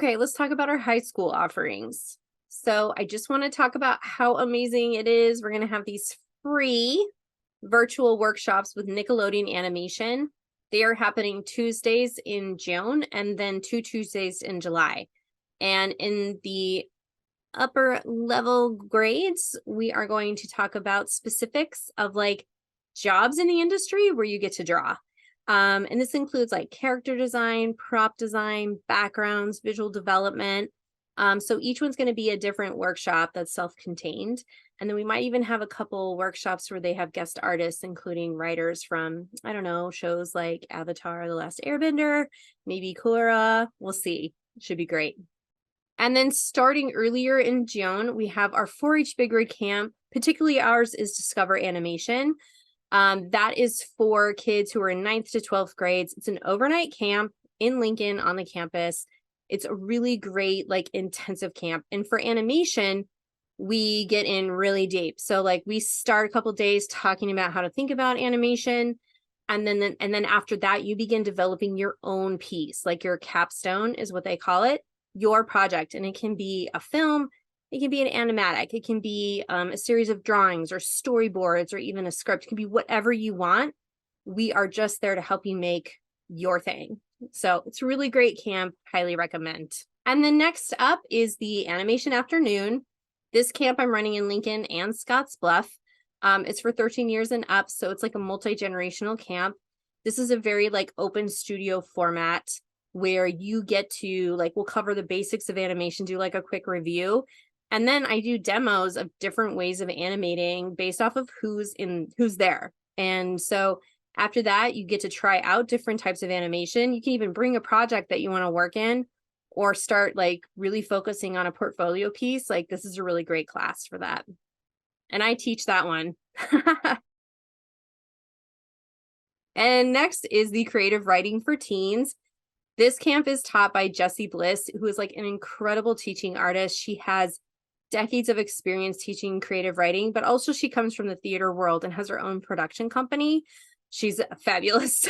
Okay, let's talk about our high school offerings. So I just want to talk about how amazing it is. We're going to have these free virtual workshops with Nickelodeon Animation. They are happening Tuesdays in June and then 2 Tuesdays in July. And in the upper level grades, we are going to talk about specifics of like jobs in the industry where you get to draw. And this includes like character design, prop design, backgrounds, visual development. So each one's going to be a different workshop that's self-contained. And then we might even have a couple workshops where they have guest artists, including writers from, I don't know, shows like Avatar, The Last Airbender, maybe Korra. We'll see. It should be great. And then starting earlier in June, we have our 4-H Big Rig Camp. Particularly ours is Discover Animation. That is for kids who are in 9th to 12th grades. It's an overnight camp in Lincoln on the campus. It's a really great, like, intensive camp. And for animation, we get in really deep. So like we start a couple days talking about how to think about animation. And then after that, you begin developing your own piece, like your capstone is what they call it, your project. And it can be a film, it can be an animatic, it can be a series of drawings or storyboards or even a script. It can be whatever you want. We are just there to help you make your thing. So it's a really great camp, highly recommend. And then next up is the Animation Afternoon. This camp I'm running in Lincoln and Scottsbluff. It's for 13 years and up, so it's like a multi-generational camp. This is a very like open studio format where you get to like, we'll cover the basics of animation, do like a quick review. And then I do demos of different ways of animating based off of who's there. And so after that, you get to try out different types of animation. You can even bring a project that you want to work in or start like really focusing on a portfolio piece. Like this is a really great class for that. And I teach that one. And next is the Creative Writing for Teens. This camp is taught by Jessie Bliss, who is like an incredible teaching artist. She has decades of experience teaching creative writing, but also she comes from the theater world and has her own production company. She's fabulous.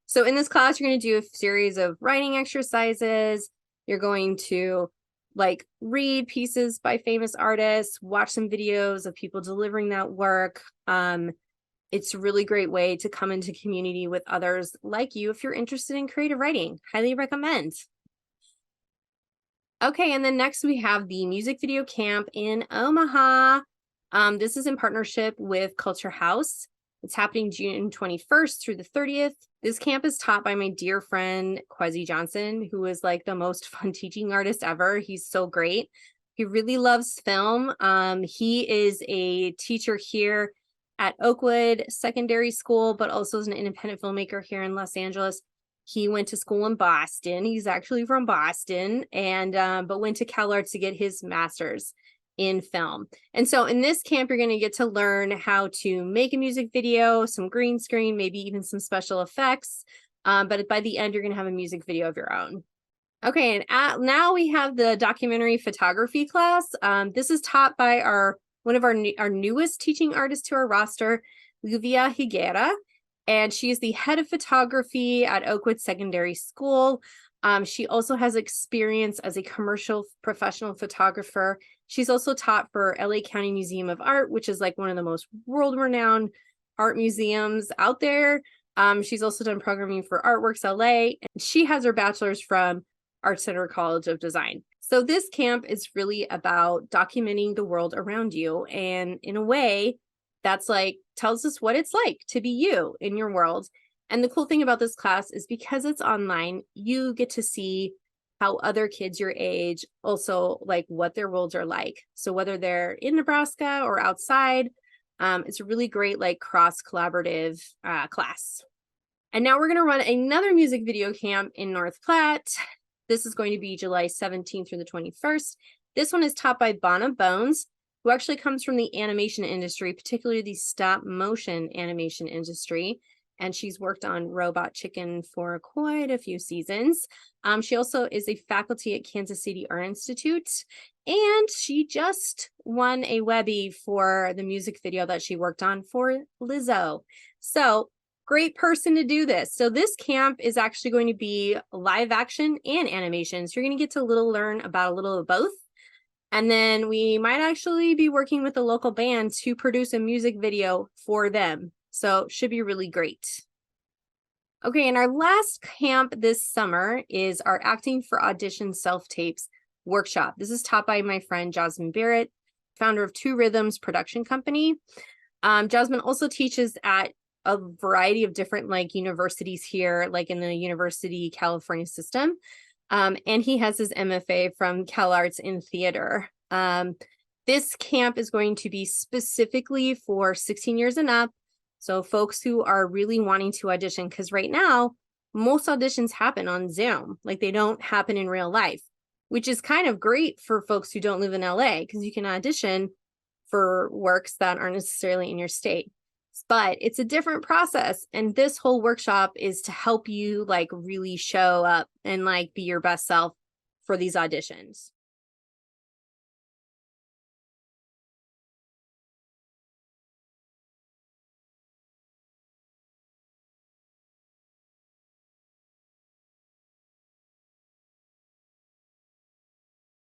So in this class, you're going to do a series of writing exercises. You're going to like read pieces by famous artists, watch some videos of people delivering that work. It's a really great way to come into community with others like you if you're interested in creative writing. Highly recommend. Okay, and then next we have the music video camp in Omaha. This is in partnership with Culture House. It's happening June 21st through the 30th. This camp is taught by my dear friend, Kwesi Johnson, who is like the most fun teaching artist ever. He's so great. He really loves film. He is a teacher here at Oakwood Secondary School, but also is an independent filmmaker here in Los Angeles. He went to school in Boston. He's actually from Boston, and but went to CalArts to get his master's in film. And so in this camp, you're going to get to learn how to make a music video, some green screen, maybe even some special effects. But by the end, you're going to have a music video of your own. Okay, and now we have the documentary photography class. This is taught by one of our newest teaching artists to our roster, Luvia Higuera. And she is the head of photography at Oakwood Secondary School. She also has experience as a commercial professional photographer. She's also taught for LA County Museum of Art, which is like one of the most world-renowned art museums out there. She's also done programming for Artworks LA. And she has her bachelor's from Art Center College of Design. So this camp is really about documenting the world around you. And in a way, that's like tells us what it's like to be you in your world. And the cool thing about this class is because it's online, you get to see how other kids your age also like what their worlds are like. So whether they're in Nebraska or outside, it's a really great like cross collaborative class. And now we're going to run another music video camp in North Platte. This is going to be July 17th through the 21st. This one is taught by Bonna Bones, who actually comes from the animation industry, particularly the stop motion animation industry. And she's worked on Robot Chicken for quite a few seasons. She also is a faculty at Kansas City Art Institute, and she just won a Webby for the music video that she worked on for Lizzo. So great person to do this. So this camp is actually going to be live action and animation. So you're going to get to learn about a little of both. And then we might actually be working with a local band to produce a music video for them. So should be really great. Okay, and our last camp this summer is our Acting for Audition Self-Tapes workshop. This is taught by my friend Jasmine Barrett, founder of Two Rhythms production company. Jasmine also teaches at a variety of different universities here, like in the University California system. And he has his MFA from CalArts in theater. This camp is going to be specifically for 16 years and up. So folks who are really wanting to audition, because right now, most auditions happen on Zoom. Like they don't happen in real life, which is kind of great for folks who don't live in LA, because you can audition for works that aren't necessarily in your state. But it's a different process. And this whole workshop is to help you really show up and be your best self for these auditions.